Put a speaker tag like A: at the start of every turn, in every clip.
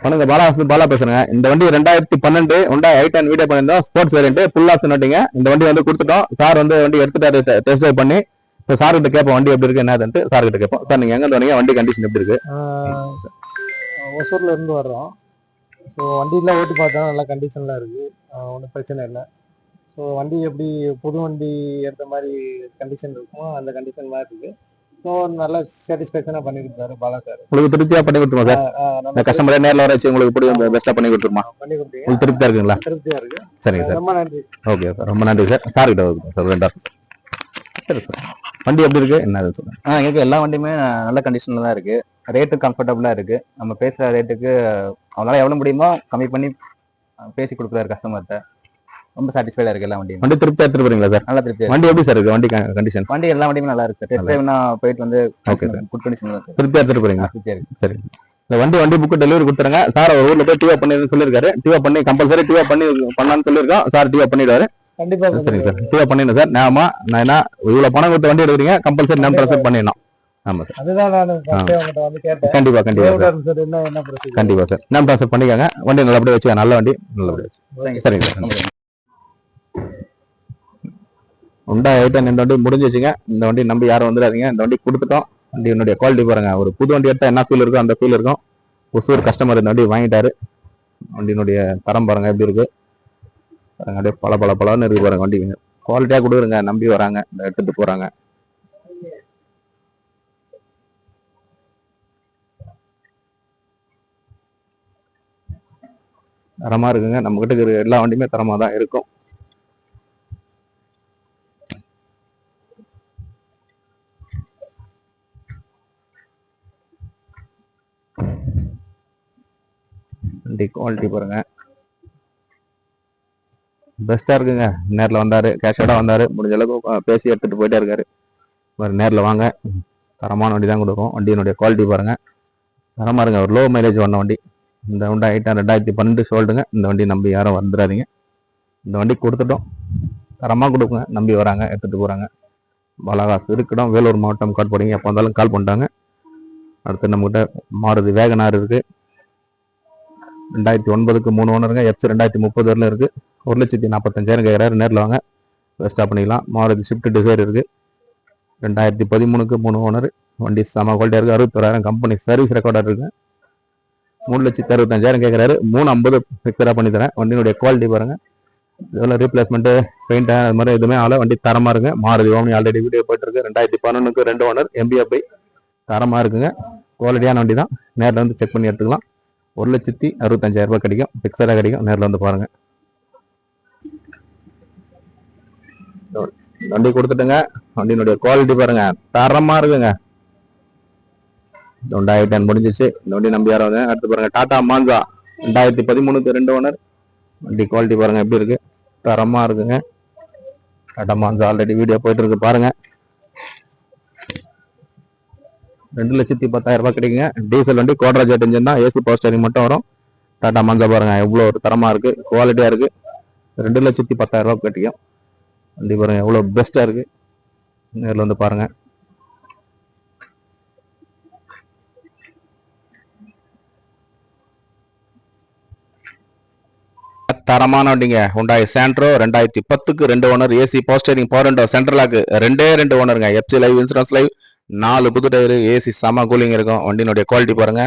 A: வணக்கம், பாலா பேசுறேங்க. இந்த வண்டி 2012 Honda i10 வீடியோ பண்ணியிருந்தோம். ஸ்போர்ட்ஸ் வேரியன்ட் ஃபுல் ஆப்ஷன் வண்டிங்க. இந்த வண்டி வந்து கொடுத்துட்டோம். சார் வந்து வண்டி எடுத்துட்டாரு டெஸ்ட் ட்ரைவ் பண்ணி. இப்போ சார் கிட்ட கேட்போம் வண்டி எப்படி இருக்கு என்னதுன்ட்டு. சார் கிட்ட கேட்போம். சார் நீங்க எங்க வந்தீங்க, வண்டி கண்டிஷன் எப்படி இருக்கு?
B: ஒசூர்ல இருந்து வர்றோம். ஸோ வண்டியெலாம் ஓட்டி பார்த்தா நல்ல கண்டிஷனில் இருக்குது, ஒன்றும் பிரச்சனை இல்லை. ஸோ வண்டி எப்படி புது வண்டி எடுத்த மாதிரி கண்டிஷன் இருக்குமோ அந்த கண்டிஷன் மாதிரி இருக்குது. ஸோ நல்லா சாட்டிஸ்ஃபேக்ஷனாக பண்ணி கொடுத்தாரு பாலா சார்.
A: உங்களுக்கு திருப்தியாக பண்ணி கொடுத்துருமா சார்? நம்ம கஸ்டமரே நேரில் வர வச்சு உங்களுக்கு எப்படி பெஸ்ட்டாக பண்ணி கொடுத்துருமா?
B: பண்ணி கொடுத்தீங்க.
A: உங்களுக்கு திருப்தியாக இருக்குங்களா?
B: திருப்தியாக இருக்குது.
A: சரிங்க சார்,
B: ரொம்ப நன்றி.
A: ஓகே சார், ரொம்ப நன்றி சார். சார் கிட்ட சார் வேண்டாம். சரி சார், வண்டி எப்படி இருக்கு என்ன சொல்லுங்க.
C: எங்களுக்கு எல்லா வண்டியுமே நல்ல கண்டிஷன்ல தான் இருக்கு. ரேட்டு கம்ஃபர்டபுளா இருக்கு. நம்ம பேசுற ரேட்டுக்கு அவனால எவ்வளவு முடியுமோ கம்மி பண்ணி பேசி கொடுக்குறாரு கஸ்டமர்கிட்ட. ரொம்ப சாட்டிஸ்ஃபைடா இருக்கு எல்லா வண்டியும்.
A: வண்டி திருப்தியா எடுத்துட்டு போறீங்களா சார்?
C: நல்லா திருப்தியா.
A: வண்டி எப்படி சார் இருக்கு? வண்டி கண்டிஷன்?
C: வண்டி எல்லா வண்டியுமே நல்லா இருக்கு. டெஸ்ட் டிரைவ்னா போயிட்டு வந்து
A: ஓகே சார்,
C: குட் கண்டிஷன்ல இருக்கு.
A: திருப்தியா எடுத்துட்டு போறீங்களா?
C: திருப்தியா இருக்கு.
A: சரி, இந்த வண்டி புக்கு டெலிவரி கொடுத்துருங்க சார். ஒரு ஊர்ல போய் டிவா பண்ணி சொல்லியிருக்காரு. டிவா பண்ணி கம்பல்சரி டிவா பண்ணலான்னு சொல்லியிருக்கோம். சார் டிவா பண்ணிடுவாரு.
B: கண்டிப்பா.
A: சரிங்க சார், டிவா பண்ணிடணும் சார். நாம நான் என்ன இவ்வளவு பணம் கொடுத்து வண்டி எடுக்கிறீங்க, கம்பல்சரி நம்பர் செட் பண்ணிடணும். ஆமா சார்,
B: அதுதான் நான் உங்ககிட்ட வந்து கேட்டேன்.
A: கண்டிப்பா கண்டிப்பா சார், நம்பர் ட்ரான்ஸ்ஃபர் பண்ணிக்கோங்க. வண்டி நல்லபடியா வச்சுக்க, நல்ல வண்டி நல்லபடியா வச்சு. சரிங்க சார். Honda i10 இந்த வண்டி முடிஞ்சு வச்சுங்க. இந்த வண்டி நம்பி யாரும் வந்துடாதீங்க. இந்த வண்டி கொடுத்துட்டோம். வண்டியினுடைய குவாலிட்டி பாருங்க. ஒரு புது வண்டி எடுத்தா என்ன ஃபீல் இருக்கோ அந்த ஃபீல் இருக்கும். ஒசூர் கஸ்டமர் இந்த வண்டி வாங்கிட்டாரு. வண்டியினுடைய தரம் பாருங்க எப்படி இருக்கு. அப்படியே பலன்னு இருக்கு பாருங்க. வண்டி குவாலிட்டியா கொடுக்குறங்க, நம்பி வராங்க, எடுத்துட்டு போறாங்க. தரமா இருக்குங்க. நம்ம கிட்ட இருக்கிற எல்லா வண்டியுமே தரமா தான் இருக்கும். வண்டி குவாலிட்டி பாருங்க, பெஸ்டா இருக்குங்க. நேரில் வந்தாரு, கேஷோட வந்தாரு, முடிஞ்ச அளவுக்கு பேசி எடுத்துட்டு போயிட்டே இருக்காரு. நேரில் வாங்க, தரமான வண்டி தான் கொடுக்கும். வண்டியினுடைய குவாலிட்டி பாருங்க, தரமா இருங்க. ஒரு லோ மைலேஜ் வந்த வண்டி. இந்த Honda i10 2012 சோல்டுங்க. இந்த வண்டி நம்பி யாரும் வந்துடாதீங்க. இந்த வண்டி கொடுத்துட்டோம், தரமா கொடுக்குங்க, நம்பி வராங்க, எடுத்துட்டு போறாங்க. பாலாகாசு இருக்கிடம், வேலூர் மாவட்டம். கால் போடுங்க, எப்போ வந்தாலும் கால் பண்ணிட்டாங்க. அடுத்து நம்மகிட்ட மாருதி வேகனார் இருக்கு. 2009க்கு 3 ஓனருங்க. எஃப்சி 2030 வரல இருக்கு. 1,45,000 கேட்குறாரு. நேரில் வாங்க, பெஸ்ட்டாக பண்ணிக்கலாம். மாருதி ஸ்விஃப்ட் டிசைர் இருக்கு. 2013க்கு 3 ஓனர். வண்டி செம குவாலிட்டியாக இருக்குது. 61,000 கம்பெனி சர்வீஸ் ரெக்கார்டாக இருக்கு. 3,65,000 கேட்குறாரு. 350 ஃபிக்ஸடாக பண்ணி தரேன். வண்டியினுடைய குவாலிட்டி பாருங்க, இதெல்லாம் ரீப்ளேஸ்மெண்ட்டு பெயிண்ட் அது மாதிரி எதுவுமே ஆகல. வண்டி தரமாக இருக்குங்க. மாருதி ஓம்னி ஆல்ரெடி வீடியோ போயிட்டு இருக்கு. 2011க்கு 2 ஓனர். MBFI தரமாக இருக்குங்க. குவாலிட்டியான வண்டி தான். நேரில் வந்து செக் பண்ணி எடுத்துக்கலாம். 1,65,000 கிடைக்கும், ஃபிக்ஸடாக கிடைக்கும். நேரில் வந்து பாருங்க. வண்டி கொடுத்துட்டுங்க. வண்டியினுடைய குவாலிட்டி பாருங்க, தரமா இருக்குங்க. Honda i10 முடிஞ்சிச்சு. இந்த வண்டி நம்பி யாரும் வந்து அடுத்து பாருங்க. டாடா மான்சா 2013க்கு 2 ஓனர். வண்டி குவாலிட்டி பாருங்க எப்படி இருக்கு, தரமா இருக்குங்க. டாடா மான்சா ஆல்ரெடி வீடியோ போயிட்டு இருக்கு பாருங்க. 2,10,000 கிடைக்குங்க. டீசல் வண்டி, கோட்ரா ஜெட் இன்ஜின் தான். ஏசி பவர் ஸ்டேரிங் மட்டும் வரும். டாடா மான்சா பாருங்க எவ்வளோ ஒரு தரமா இருக்கு, குவாலிட்டியா இருக்கு. 2,10,000 கிடைக்கும். வண்டி பாருங்க எவ்வளோ பெஸ்டா இருக்கு. நேரில் வந்து பாருங்க. தரமான வண்டிங்க. Hyundai Santro 2010க்கு 2 owner. AC power steering, power window, central lock, 2 ஓனருங்க. எஃப்சி லைவ், இன்சூரன்ஸ் லைவ், 4 புது டயரு, ஏசி செம கூலிங் இருக்கும். வண்டியினுடைய குவாலிட்டி பாருங்க,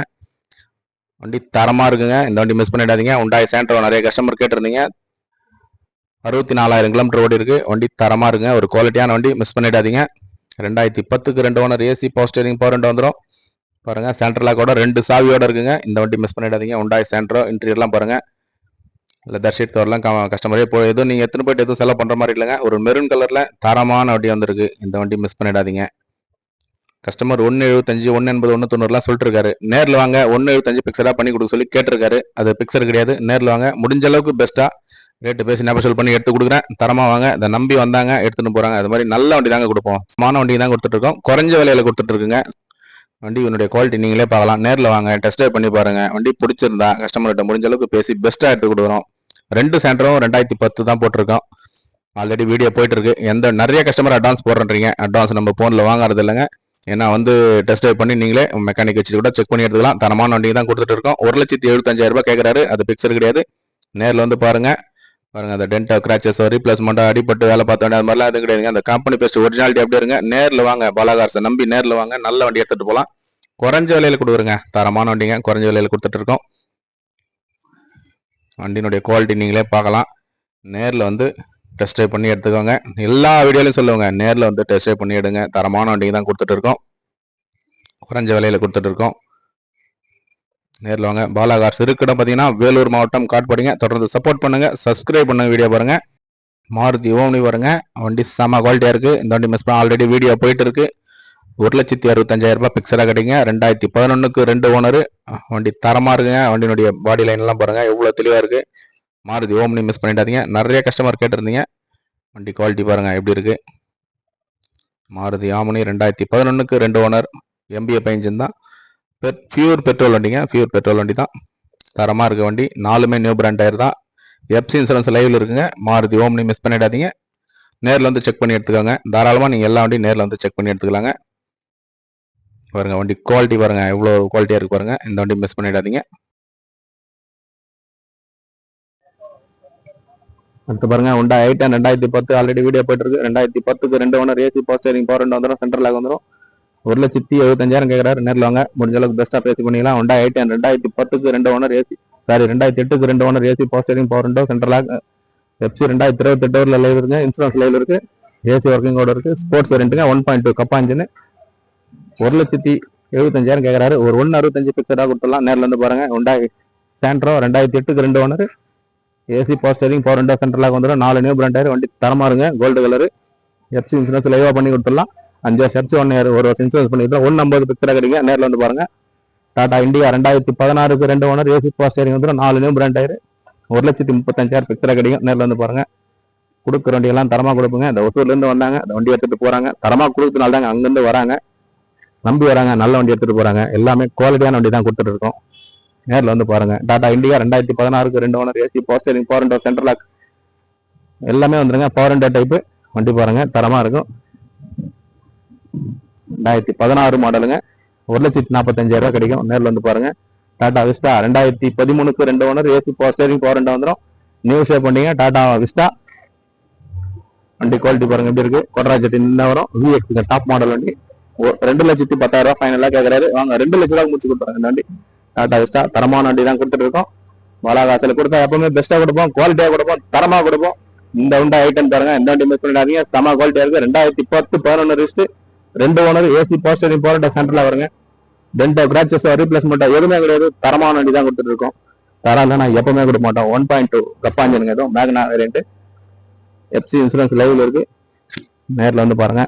A: வண்டி தரமா இருக்குங்க. இந்த வண்டி மிஸ் பண்ணிடாதீங்க. Hyundai Santro நிறைய கஸ்டமர் கேட்டிருந்தீங்க. 64,000 கிலோமீட்டர் ஓடி இருக்கு. வண்டி தரமா இருக்குங்க. ஒரு குவாலிட்டியான வண்டி, மிஸ் பண்ணிடாதீங்க. 2010க்கு 2 owner. AC power steering, power window வந்துடும். பாருங்க, சென்ட்ரல் லாக்கோட 2 சாவியோட இருக்குங்க. இந்த வண்டி மிஸ் பண்ணிடாதீங்க. Hyundai Santro இன்டீரியர்லாம் பாருங்க, லெதர் ஷீட் கவர்லாம் கஸ்டமரே எதுவும் நீங்கள் எத்தனை போயிட்டு எதுவும் செலவு பண்ணுற மாதிரி இல்லைங்க. ஒரு மெரூன் கலரில் தரமான வண்டி வந்திருக்கு. இந்த வண்டி மிஸ் பண்ணிடாதீங்க. கஸ்டமர் 1,75, 1,80, 1,90 சொல்லிட்டு இருக்காரு. நேரில் வாங்க. 1,75 பிக்சடாக பண்ணி கொடுக்க சொல்லி கேட்டிருக்காரு. அது பிக்சர் கிடையாது. நேரில் வாங்க, முடிஞ்ச அளவுக்கு பெஸ்ட்டாக ரேட்டு பேசி நெபோஷியேட் பண்ணி எடுத்து கொடுக்குறேன். தரமாக வாங்க. இதை நம்பி வந்தாங்க, எடுத்துன்னு போகிறாங்க. அது மாதிரி நல்ல வண்டி தாங்க கொடுப்போம். சமான வண்டி தான் கொடுத்துட்ருக்கோம். குறைஞ்ச விலையில் கொடுத்துட்ருக்குங்க. வண்டி உன்னுடைய குவாலிட்டி நீங்களே பார்க்கலாம். நேரில் வாங்க, டெஸ்ட் ட்ரைவ் பண்ணி பாருங்க. வண்டி பிடிச்சிருந்தா கஸ்டமர்கிட்ட முடிஞ்ச அளவுக்கு பேசி பெஸ்ட்டாக எடுத்து கொடுக்குறோம். 2 Santro 2010 தான் போட்டிருக்கோம். ஆல்ரெடி வீடியோ போயிட்டு இருக்கு. நிறைய கஸ்டமர் அட்வான்ஸ் போடுறீங்க. அட்வான்ஸ் நம்ம போன்ல வாங்குறது இல்லைங்க. ஏன்னா வந்து டெஸ்ட் ட்ரைவ் பண்ணி நீங்களே மெக்கானிக் வச்சு கூட செக் பண்ணி எடுத்துக்கலாம். தரமான வண்டி தான் கொடுத்துட்டு இருக்கோம். 1,75,000 கேட்குறாரு. அது பிக்சர் கிடையாது. நேரில் வந்து பாருங்க அந்த டென்டோ கிராச்சஸ் ரீப்ளேஸ்மெண்ட் அடிப்பட்டு வேலை பார்த்த வேண்டிய அது மாதிரிலாம் எதுவும் கிடையாதுங்க. அந்த கம்பெனி பெஸ்ட் ஒரிஜினாலிட்டி அப்படியே இருங்க. நேரில் வாங்க, பாலாகார்ஸை நம்பி நேரில் வாங்க, நல்ல வண்டி எடுத்துட்டு போகலாம். குறைஞ்ச விலையில கொடுக்குறங்க, தரமான வண்டிங்க, குறைஞ்ச விலையில கொடுத்துட்டு இருக்கோம். வண்டியினுடைய குவாலிட்டி நீங்களே பார்க்கலாம். நேரில் வந்து டெஸ்ட் ட்ரைவ் பண்ணி எடுத்துக்கோங்க. எல்லா வீடியோலையும் சொல்லுவாங்க, நேரில் வந்து டெஸ்ட் ட்ரைவ் பண்ணி எடுங்க. தரமான வண்டிங்க தான் கொடுத்துட்டு இருக்கோம், குறைஞ்ச விலையில கொடுத்துட்டு இருக்கோம். நேரில் வாங்க. பாலாகார்ஸ் இருக்கிடம் பார்த்தீங்கன்னா வேலூர் மாவட்டம், காட்பாடிங்க. தொடர்ந்து சப்போர்ட் பண்ணுங்க, சப்ஸ்கிரைப் பண்ணுங்க, வீடியோ பாருங்க. மாருதி ஓம்னி பாருங்க, வண்டி செம குவாலிட்டியா இருக்கு. இந்த வண்டி மிஸ் பண்ண ஆல்ரெடி வீடியோ போயிட்டு இருக்கு. 1,65,000 பிக்சரா கிடைக்குங்க. 2011க்கு 2 ஓனர். வண்டி தரமா இருக்குங்க. வண்டியினுடைய பாடி லைன் எல்லாம் பாருங்க எவ்வளவு தெளிவா இருக்கு. மாருதி ஓம்னி மிஸ் பண்ணிடாதீங்க. நிறைய கஸ்டமர் கேட்டிருந்தீங்க. வண்டி குவாலிட்டி பாருங்க எப்படி இருக்கு. மாருதி ஆம்னி 2011க்கு 2 ஓனர், MBA இன்ஜின் தான், பியூர் பெட்ரோல் வண்டிங்க. பியூர் பெட்ரோல் வண்டி தான், தரமா இருக்கு வண்டி. 4மே நியூ பிராண்ட் டயர் தான். எஃப்சி இன்சூரன்ஸ் லைவ்ல இருக்குங்க. மாருதி ஓம்னி மிஸ் பண்ணிடாதீங்க. நேரில் வந்து செக் பண்ணி எடுத்துக்கோங்க. தாராளமாக நீங்கள் எல்லா வண்டியும் நேரில் வந்து செக் பண்ணி எடுத்துக்கலாங்க. பாருங்க வண்டி குவாலிட்டி பாருங்க எவ்வளோ குவாலிட்டியாக இருக்கு பாருங்க. இந்த வண்டி மிஸ் பண்ணிடாதீங்க. அடுத்து பாருங்க Honda i10 2010 ஆல்ரெடி வீடியோ போயிட்டு இருக்கு. 2010க்கு 2 owner, AC power steering, power window வந்துடும், சென்ட்ரல் லாக் வந்துடும். 1,75,000 கேட்குறாரு. நேரில் வாங்க, முடிஞ்ச அளவுக்கு பெஸ்ட்டாக பேசி பண்ணிக்கலாம். Honda i10 2010க்கு 2 ஓனர், ஏசி 2008க்கு 2 owner, AC power steering, power window, central lock. FC 2028 live இருக்குங்க. இன்சூரன்ஸ் லைவ்ல இருக்கு. ஏசி ஒர்க்கிங் ஓட இருக்கு. ஸ்போர்ட்ஸ் வேரியன்ட்டுங்க. 1.2 கப்பா இன்ஜின். 1,75,000 கேட்குறாரு. ஒரு 1,65 பிக்சராக கொடுத்துடலாம். நேரில் வந்து பாருங்க. Honda சாண்ட்ரோ 2008க்கு 2 owner, AC power steering, power window, central lock வந்துடும். 4 நியூ பிராண்ட் டயர். வண்டி தரமா இருங்க, கோல்டு கலர். எஃப்சி இன்சூரன்ஸ் லைவா பண்ணி கொடுத்துடலாம். 5 வருஷம் எஃப்சி 1 இயர், 1 வருஷம் இன்சூரன்ஸ் பண்ணிக்கலாம். 1,50 பிக்சராக கிடைக்கும். நேரில் வந்து பாருங்க. டாடா இண்டியா 2016க்கு 2 ஓனர், ஏசி பவர் ஸ்டீரிங் வந்துடும். 4 நியூ பிராண்ட் டயர். 1,35,000 பிக்சராக கிடைக்கும். நேரில் வந்து பாருங்க. கொடுக்குற வண்டியெல்லாம் தரமா கொடுப்போங்க. இந்த ஒசூர்லேருந்து வந்தாங்க, இந்த வண்டி எடுத்துட்டு போறாங்க. தரமா கொடுத்ததுனால தாங்க அங்கேருந்து வராங்க, நம்பி வராங்க, நல்ல வண்டி எடுத்துட்டு போறாங்க. எல்லாமே குவாலிட்டியான வண்டி தான் கொடுத்துட்டு இருக்கோம். நேரில் வந்து பாருங்க. டாடா இண்டியா 2016க்கு 2 owner, AC power steering, power window, central lock எல்லாமே வந்துருங்க. பவர் விண்டோ டைப்பு வண்டி பாருங்க, தரமா இருக்கும். 2016 மாடலுங்க. 1,45,000 கிடைக்கும். நேரில் வந்து பாருங்க. டாடா விஸ்டா 2013க்கு 2 owner, AC power steering, power window வந்துடும். நியூ ஷேப் வண்டிங்க டாடா விஸ்டா. வண்டி குவாலிட்டி பாருங்க எப்படி இருக்கு. கொடராஜெட் இந்த வரும். VX டாப் மாடல் வண்டி. 2,10,000 ஃபைனலா கேட்கறாரு. வாங்க 2 லட்சம் ரூபாய் முடிச்சு கொடுத்துறாங்க. இந்த வண்டி டாடா விஸ்டா தரமான வண்டி தான் கொடுத்துட்டு இருக்கோம். பாலாகாசில் கொடுத்தா எப்பவுமே பெஸ்ட்டா கொடுப்போம், குவாலிட்டியா கொடுப்போம், தரமா கொடுப்போம். இந்த Honda i10 பாருங்க, இந்த வண்டி மிஸ் பண்ணிடாதீங்க. செம குவாலிட்டியா இருக்கு. 2010 11 wrist, 2 owner, AC power steering, power window, central வருங்க. டென்டோ கிராச்சஸ் ரீப்ளேஸ்மெண்ட் எதுவுமே கிடையாது. தரமான வண்டி தான் கொடுத்துட்டு இருக்கோம். தரம் இல்லைன்னா எப்பவுமே கொடுக்க மாட்டோம். 1.2 கப்பா இன்ஜின் எதுவும் மேக்னா வேரியன்ட். எஃப்சி இன்சூரன்ஸ் லைவ்ல இருக்கு. நேரில் வந்து பாருங்க.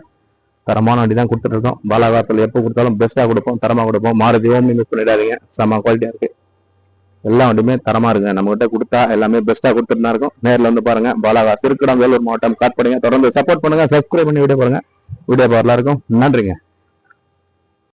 A: தரமான வண்டி தான் கொடுத்துட்டு இருக்கோம். பாலாகாரத்தில் எப்போ கொடுத்தாலும் பெஸ்ட்டாக கொடுப்போம், தரமா கொடுப்போம். மாருதி ஓம்னி மிஸ் பண்ணிடாதீங்க. செம குவாலிட்டியா இருக்கு. எல்லா வண்டியுமே தரமா இருக்குங்க. நம்ம கிட்ட கொடுத்தா எல்லாமே பெஸ்ட்டாக கொடுத்துட்டு தான் இருக்கும். நேரில் வந்து பாருங்க. பாலாகார் இருக்கிடம், வேலூர் மாவட்டம், காட்பாடிங்க. தொடர்ந்து சப்போர்ட் பண்ணுங்க, சப்ஸ்கிரைப் பண்ணி வீடியோ பாருங்க. வீடியோ பார்க்கலாம் இருக்கும். நன்றிங்க.